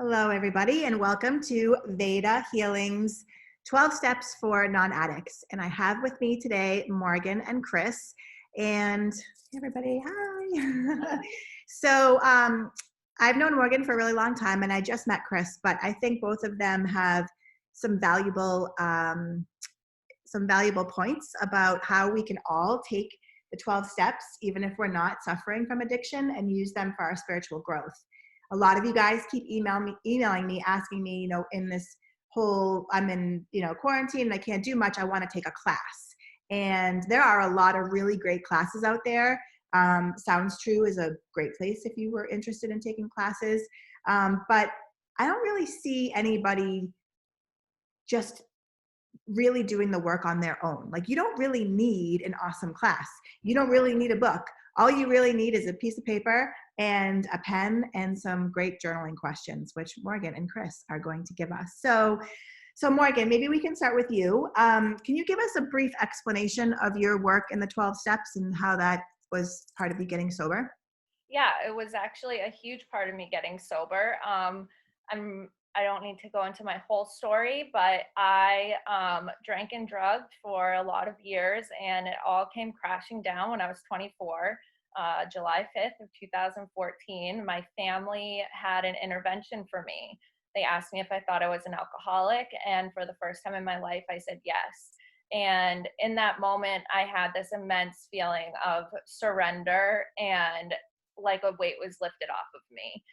Hello, everybody, and welcome to Veda Healing's 12 Steps for Non-Addicts. And I have with me today Morgan and Chris. And hey, everybody, hi. So I've known Morgan for a really long time, and I just met Chris, but I think both of them have some valuable points about how we can all take the 12 steps, even if we're not suffering from addiction, and use them for our spiritual growth. A lot of you guys keep emailing me, asking me, in this whole, I'm in, quarantine and I can't do much, I want to take a class. And there are a lot of really great classes out there. Sounds True is a great place if you were interested in taking classes. But I don't really see anybody just really doing the work on their own. Like, you don't really need an awesome class. You don't really need a book. All you really need is a piece of paper and a pen and some great journaling questions, which Morgan and Chris are going to give us. So Morgan, maybe we can start with you. Can you give us a brief explanation of your work in the 12 steps and how that was part of you getting sober? Yeah, it was actually a huge part of me getting sober. I don't need to go into my whole story, but I drank and drugged for a lot of years, and it all came crashing down when I was 24, July 5th of 2014. My family had an intervention for me. They asked me if I thought I was an alcoholic, and for the first time in my life, I said yes. And in that moment, I had this immense feeling of surrender, and like a weight was lifted off of me.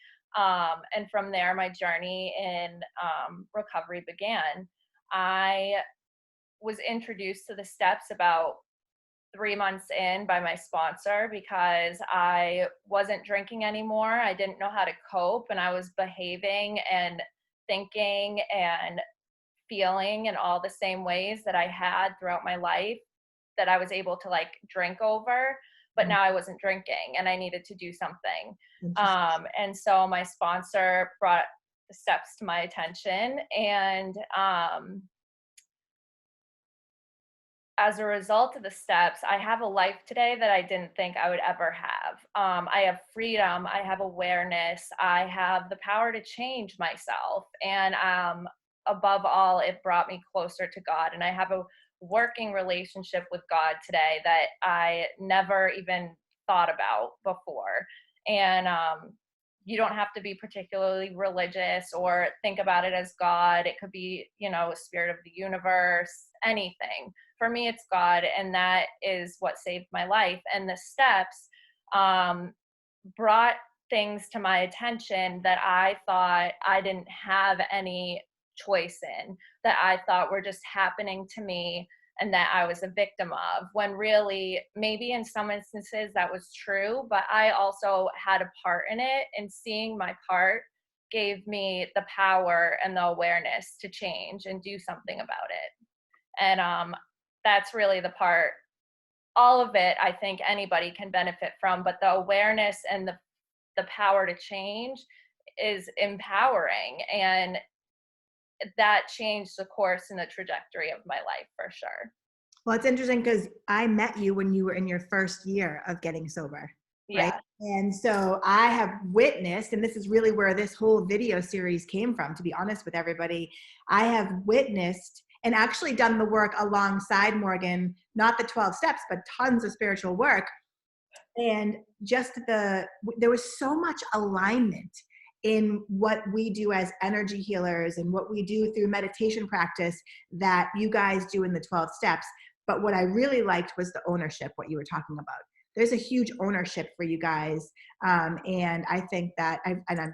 And from there, my journey in recovery began. I was introduced to the steps about 3 months in by my sponsor because I wasn't drinking anymore. I didn't know how to cope, and I was behaving and thinking and feeling in all the same ways that I had throughout my life that I was able to drink over, but now I wasn't drinking and I needed to do something. And so my sponsor brought the steps to my attention, and as a result of the steps, I have a life today that I didn't think I would ever have. I have freedom, I have awareness, I have the power to change myself, and above all, it brought me closer to God, and I have a working relationship with God today that I never even thought about before. And you don't have to be particularly religious or think about it as God. It could be, a spirit of the universe, anything. For me, it's God, and that is what saved my life. And the steps brought things to my attention that I thought I didn't have any choice in, that I thought were just happening to me and that I was a victim of, when really maybe in some instances that was true, but I also had a part in it, and seeing my part gave me the power and the awareness to change and do something about it. And that's really the part, all of it, I think anybody can benefit from, but the awareness and the power to change is empowering, and that changed the course and the trajectory of my life for sure. Well, it's interesting because I met you when you were in your first year of getting sober, right? Yeah. And so I have witnessed, and this is really where this whole video series came from, to be honest with everybody. I have witnessed and actually done the work alongside Morgan, not the 12 steps, but tons of spiritual work. And there was so much alignment in what we do as energy healers and what we do through meditation practice that you guys do in the 12 steps. But what I really liked was the ownership, what you were talking about. There's a huge ownership for you guys. And I think that,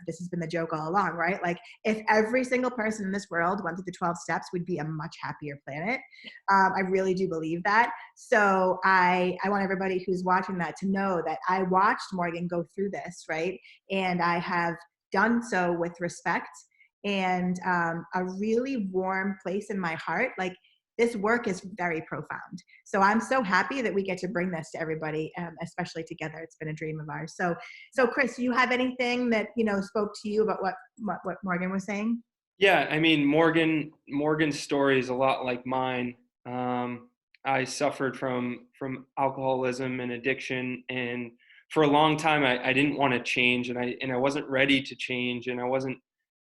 this has been the joke all along, right? Like, if every single person in this world went through the 12 steps, we'd be a much happier planet. I really do believe that. So I want everybody who's watching that to know that I watched Morgan go through this, right? And I have done so with respect and a really warm place in my heart. Like, this work is very profound. So I'm so happy that we get to bring this to everybody, especially together. It's been a dream of ours. So Chris, do you have anything that, spoke to you about what Morgan was saying? Yeah, I mean, Morgan's story is a lot like mine. I suffered from alcoholism and addiction, and for a long time I didn't want to change, and I wasn't ready to change, and I wasn't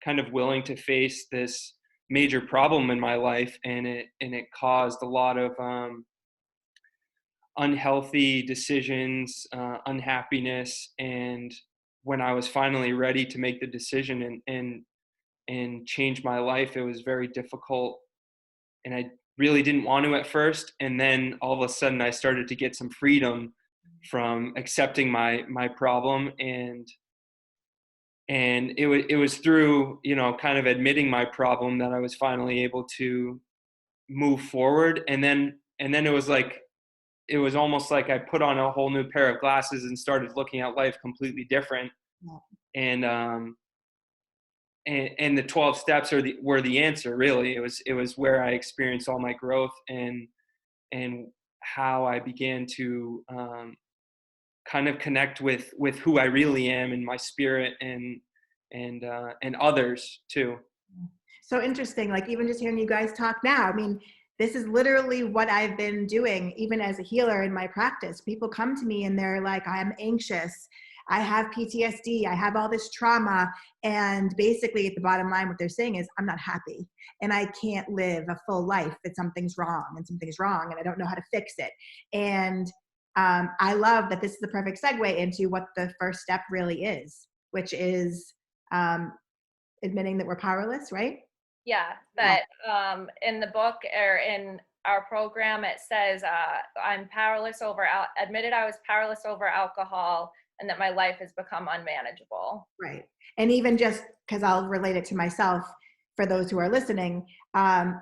kind of willing to face this major problem in my life, and it caused a lot of unhealthy decisions, unhappiness. And when I was finally ready to make the decision and change my life, it was very difficult, and I really didn't want to at first. And then all of a sudden I started to get some freedom from accepting my problem. And it was through, kind of admitting my problem that I was finally able to move forward. And then it was almost like I put on a whole new pair of glasses and started looking at life completely different. Yeah. And the 12 steps were the answer, really. It was where I experienced all my growth, and how I began to kind of connect with who I really am, and my spirit, and others too. So interesting. Like, even just hearing you guys talk now, I mean, this is literally what I've been doing, even as a healer in my practice. People come to me and they're like, I'm anxious, I have PTSD, I have all this trauma. And basically, at the bottom line, what they're saying is, I'm not happy and I can't live a full life, that something's wrong and I don't know how to fix it. And I love that this is the perfect segue into what the first step really is, which is admitting that we're powerless, right? Yeah, that in the book or in our program, it says I'm powerless over, admitted I was powerless over alcohol, and that my life has become unmanageable. Right. And even just because I'll relate it to myself for those who are listening,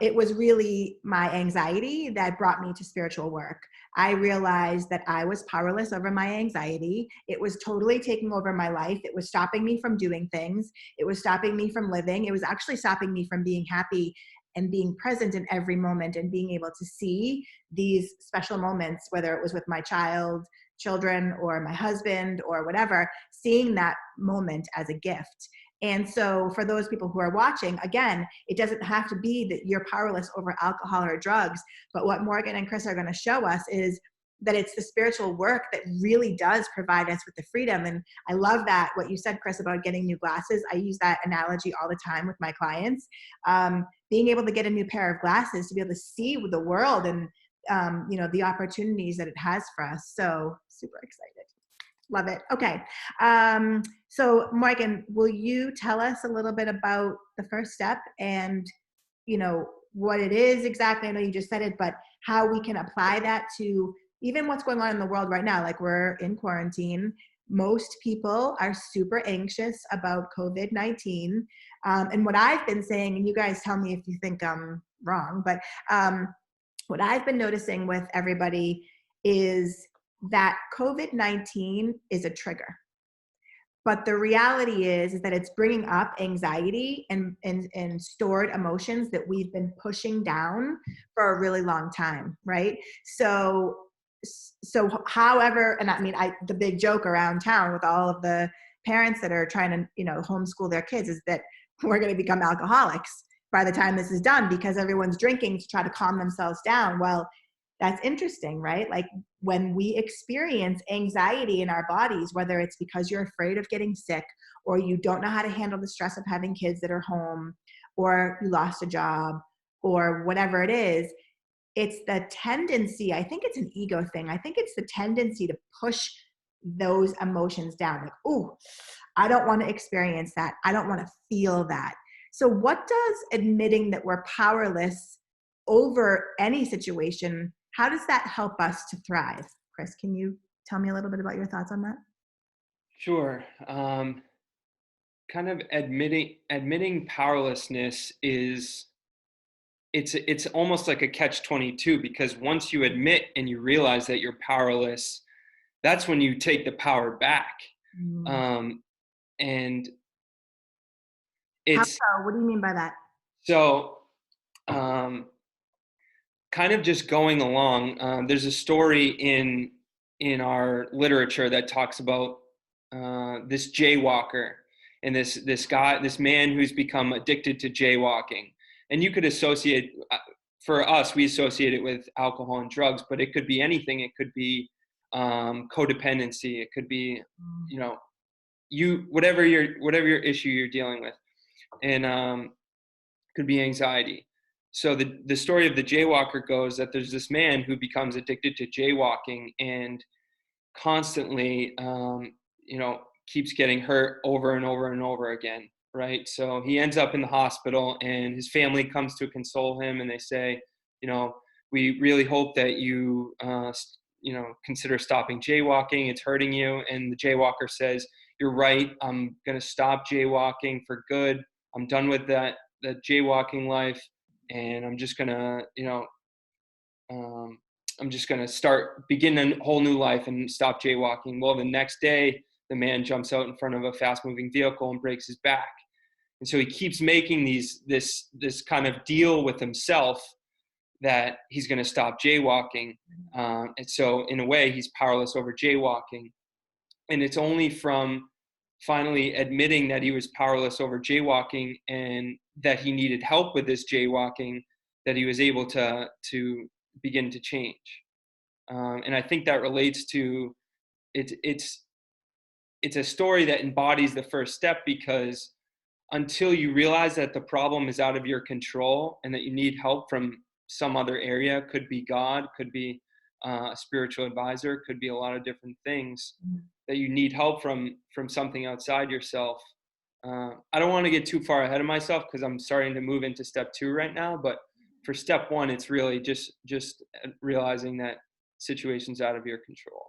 it was really my anxiety that brought me to spiritual work. I realized that I was powerless over my anxiety. It was totally taking over my life. It was stopping me from doing things. It was stopping me from living. It was actually stopping me from being happy and being present in every moment, and being able to see these special moments, whether it was with my children or my husband or whatever, seeing that moment as a gift. And so for those people who are watching, again, it doesn't have to be that you're powerless over alcohol or drugs, but what Morgan and Chris are going to show us is that it's the spiritual work that really does provide us with the freedom. And I love that, what you said, Chris, about getting new glasses. I use that analogy all the time with my clients. Being able to get a new pair of glasses to be able to see the world and the opportunities that it has for us. So super excited. Love it. Okay. So Morgan, will you tell us a little bit about the first step and, what it is exactly? I know you just said it, but how we can apply that to even what's going on in the world right now. Like, we're in quarantine. Most people are super anxious about COVID-19. And what I've been saying, and you guys tell me if you think I'm wrong, but what I've been noticing with everybody is that COVID-19 is a trigger. But the reality is that it's bringing up anxiety and stored emotions that we've been pushing down for a really long time, right? So however, and I mean, the big joke around town with all of the parents that are trying to, homeschool their kids is that we're going to become alcoholics by the time this is done, because everyone's drinking to try to calm themselves down. Well, that's interesting, right? Like, when we experience anxiety in our bodies, whether it's because you're afraid of getting sick, or you don't know how to handle the stress of having kids that are home, or you lost a job, or whatever it is, it's the tendency, I think it's an ego thing. I think it's the tendency to push those emotions down. Like, oh, I don't want to experience that. I don't want to feel that. So what does admitting that we're powerless over any situation, how does that help us to thrive? Chris, can you tell me a little bit about your thoughts on that? Sure. Kind of admitting powerlessness is, it's almost like a catch-22, because once you admit and you realize that you're powerless, that's when you take the power back. And it's How so? What do you mean by that? so kind of just going along. There's a story in our literature that talks about this jaywalker, and this man who's become addicted to jaywalking. And you could associate, for us, we associate it with alcohol and drugs, but it could be anything. It could be codependency. It could be, whatever your issue you're dealing with. and could be anxiety. So the story of the jaywalker goes that there's this man who becomes addicted to jaywalking and constantly, keeps getting hurt over and over and over again, right? So he ends up in the hospital, and his family comes to console him, and they say, we really hope that you, consider stopping jaywalking. It's hurting you. And the jaywalker says, "You're right. I'm going to stop jaywalking for good. I'm done with that jaywalking life, and I'm just gonna, I'm just gonna begin a whole new life and stop jaywalking." Well, the next day, the man jumps out in front of a fast-moving vehicle and breaks his back. And so he keeps making this kind of deal with himself that he's going to stop jaywalking. And so in a way, he's powerless over jaywalking. And it's only from finally admitting that he was powerless over jaywalking and that he needed help with this jaywalking that he was able to begin to change. And I think that relates to it's a story that embodies the first step, because until you realize that the problem is out of your control and that you need help from some other area, could be God, could be a spiritual advisor, could be a lot of different things, that you need help from something outside yourself. I don't want to get too far ahead of myself because I'm starting to move into step 2 right now, but for step 1, it's really just realizing that situation's out of your control.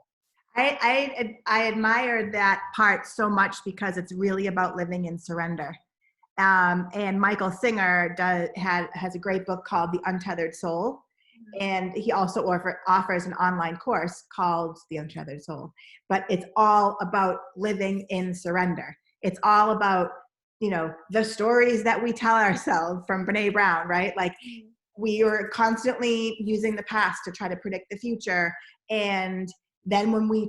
I admire that part so much because it's really about living in surrender. And Michael Singer has a great book called The Untethered Soul. And he also offers an online course called The Untethered Soul. But it's all about living in surrender. It's all about, the stories that we tell ourselves from Brene Brown, right? Like, we are constantly using the past to try to predict the future. And then when we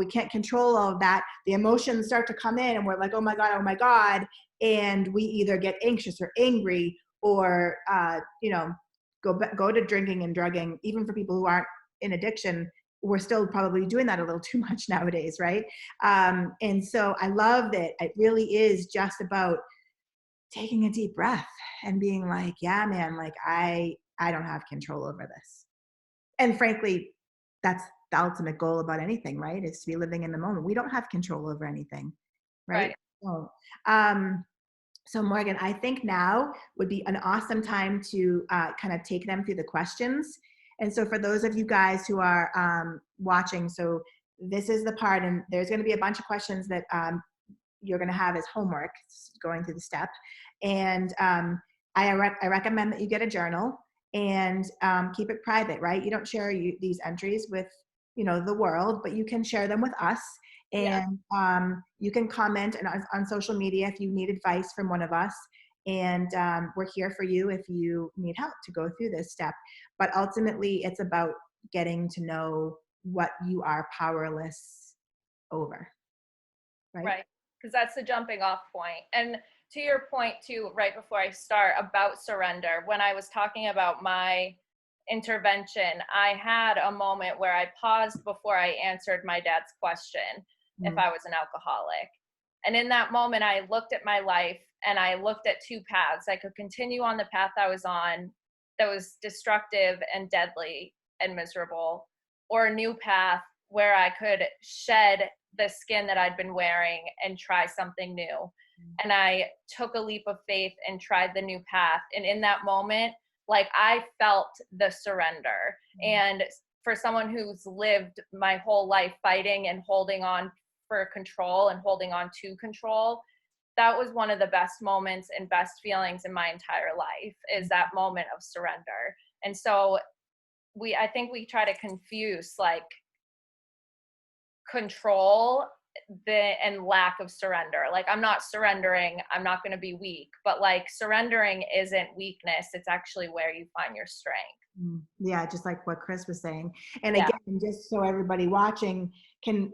can't control all of that, the emotions start to come in and we're like, oh my God. And we either get anxious or angry or, go to drinking and drugging. Even for people who aren't in addiction, we're still probably doing that a little too much nowadays, right? And so I love that it really is just about taking a deep breath and being like, yeah, man, like I don't have control over this. And frankly, that's the ultimate goal about anything, right? Is to be living in the moment. We don't have control over anything, right? So, so Morgan, I think now would be an awesome time to kind of take them through the questions. And so for those of you guys who are watching, so this is the part, and there's going to be a bunch of questions that you're going to have as homework going through the step. And I recommend that you get a journal and keep it private, right? You don't share these entries with, the world, but you can share them with us. And you can comment on social media if you need advice from one of us. And we're here for you if you need help to go through this step. But ultimately, it's about getting to know what you are powerless over. Right. Because that's the jumping off point. And to your point too, right before I start, about surrender, when I was talking about my intervention, I had a moment where I paused before I answered my dad's question if I was an alcoholic. And in that moment, I looked at my life and I looked at 2 paths. I could continue on the path I was on that was destructive and deadly and miserable, or a new path where I could shed the skin that I'd been wearing and try something new. And I took a leap of faith and tried the new path. And in that moment, like, I felt the surrender. And for someone who's lived my whole life fighting and holding on for control and holding on to control, that was one of the best moments and best feelings in my entire life, is that moment of surrender. And so I think we try to confuse like control and lack of surrender. Like, I'm not surrendering, I'm not going to be weak, but like, surrendering isn't weakness. It's actually where you find your strength. Yeah, just like what Chris was saying. And again, just so everybody watching can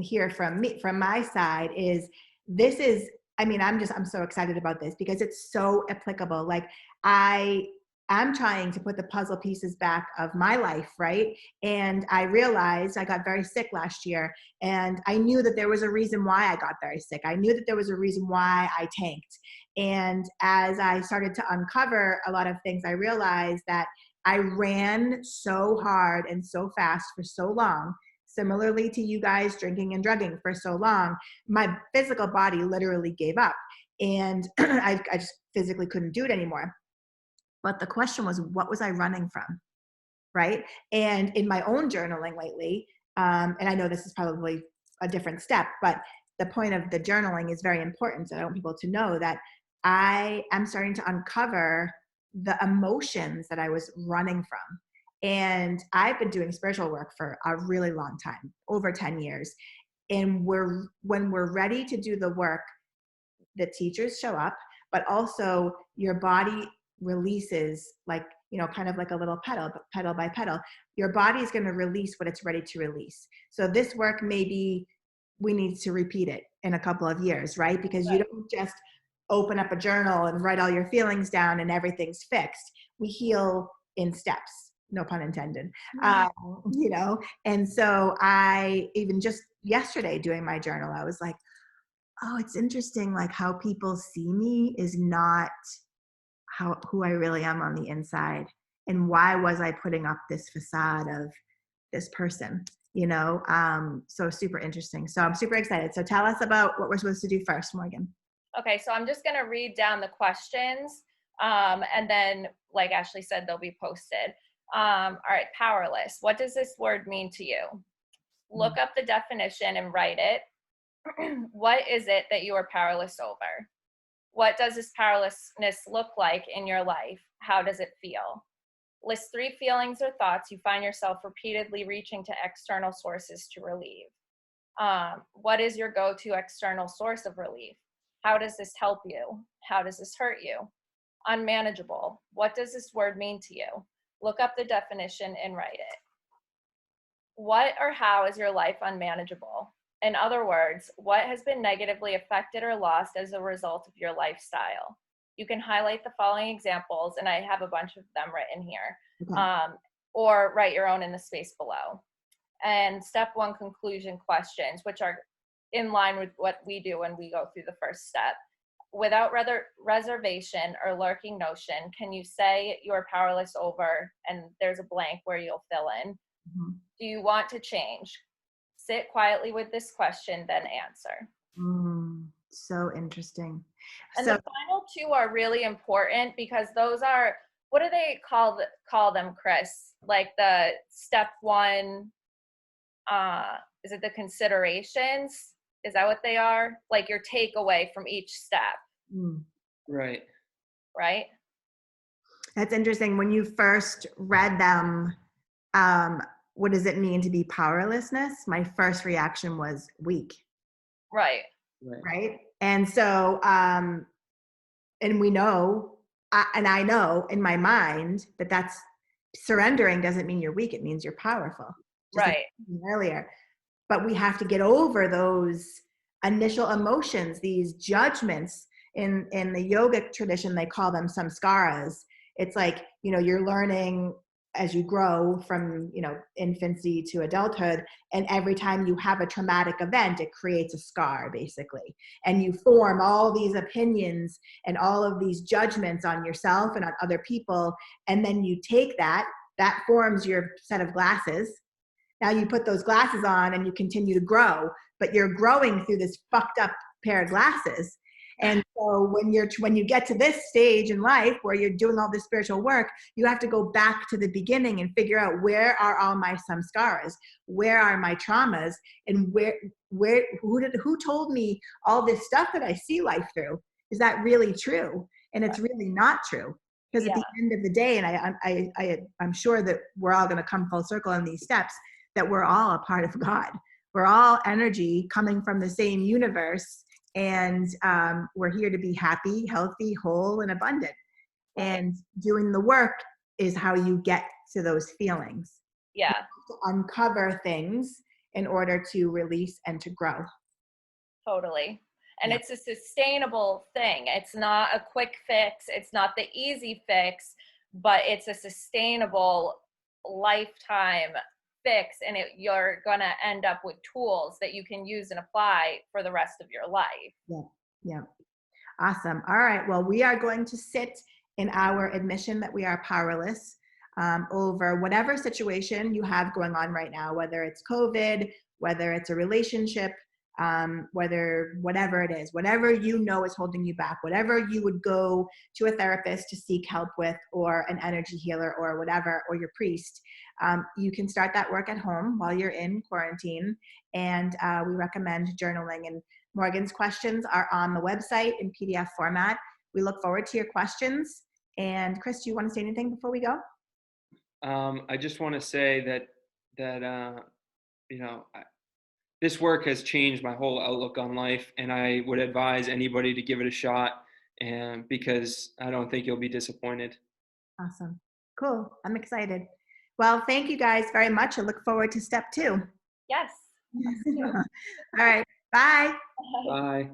hear from me, from my side, is this is, I'm so excited about this because it's so applicable. Like, I I'm trying to put the puzzle pieces back of my life, right? And I realized I got very sick last year, and I knew that there was a reason why I got very sick. I knew that there was a reason why I tanked. And as I started to uncover a lot of things, I realized that I ran so hard and so fast for so long, similarly to you guys drinking and drugging for so long, my physical body literally gave up. And I just physically couldn't do it anymore. But the question was, what was I running from? Right. And in my own journaling lately, and I know this is probably a different step, but the point of the journaling is very important. So I want people to know that I am starting to uncover the emotions that I was running from. And I've been doing spiritual work for a really long time, over 10 years. And when we're ready to do the work, the teachers show up, but also your body releases, like, kind of like a little pedal by pedal. Your body is going to release what it's ready to release. So this work, maybe we need to repeat it in a couple of years, right? Because you don't just open up a journal and write all your feelings down and everything's fixed. We heal in steps, no pun intended. And so I, even just yesterday doing my journal, I was like, oh, it's interesting, like how people see me is not who I really am on the inside. And why was I putting up this facade of this person, so super interesting. So I'm super excited. So tell us about what we're supposed to do first, Morgan. Okay, so I'm just going to read down the questions, and then, like Ashley said, they'll be posted. All right, powerless. What does this word mean to you? Look up the definition and write it. What is it that you are powerless over? What does this powerlessness look like in your life? How does it feel? List 3 feelings or thoughts you find yourself repeatedly reaching to external sources to relieve. What is your go-to external source of relief? How does this help you? How does this hurt you? Unmanageable. What does this word mean to you? Look up the definition and write it. What or how is your life unmanageable? In other words, what has been negatively affected or lost as a result of your lifestyle? You can highlight the following examples, and I have a bunch of them written here, okay. Or write your own in the space below. And step 1 conclusion questions, which are in line with what we do when we go through the first step. Without reservation or lurking notion, can you say you're powerless over, and there's a blank where you'll fill in. Mm-hmm. Do you want to change? Sit quietly with this question, then answer. So interesting. And the final 2 are really important because those are, what do they call them, Chris? Like the step 1, is it the considerations? Is that what they are? Like your takeaway from each step. Right. Right? That's interesting. When you first read them, what does it mean to be powerlessness? My first reaction was weak. Right. Right. And so, and we know, I know in my mind that that's surrendering doesn't mean you're weak. It means you're powerful. Just right. Like earlier. But we have to get over those initial emotions, these judgments. In the yogic tradition, they call them samskaras. It's like, you're learning as you grow from, infancy to adulthood. And every time you have a traumatic event, it creates a scar, basically. And you form all these opinions and all of these judgments on yourself and on other people. And then you take that forms your set of glasses. Now you put those glasses on and you continue to grow, but you're growing through this fucked up pair of glasses. And so when you get to this stage in life where you're doing all this spiritual work, you have to go back to the beginning and figure out, where are all my samskaras? Where are my traumas? And who told me all this stuff that I see life through? Is that really true? And it's really not true. Because at the end of the day, and I'm sure that we're all going to come full circle in these steps, that we're all a part of God. We're all energy coming from the same universe. And we're here to be happy, healthy, whole, and abundant. And doing the work is how you get to those feelings. Yeah. You have to uncover things in order to release and to grow. Totally. And it's a sustainable thing. It's not a quick fix. It's not the easy fix, but it's a sustainable lifetime fix, and you're gonna end up with tools that you can use and apply for the rest of your life. Yeah. Yeah. Awesome. All right. Well, we are going to sit in our admission that we are powerless over whatever situation you have going on right now, whether it's COVID, whether it's a relationship, whatever it is, whatever you know is holding you back, whatever you would go to a therapist to seek help with, or an energy healer, or whatever, or your priest. You can start that work at home while you're in quarantine. And we recommend journaling. And Morgan's questions are on the website in PDF format. We look forward to your questions. And Chris, do you want to say anything before we go? I just want to say that this work has changed my whole outlook on life, and I would advise anybody to give it a shot, and because I don't think you'll be disappointed. Awesome. Cool. I'm excited. Well, thank you guys very much. I look forward to step 2. Yes. All right. Bye. Bye.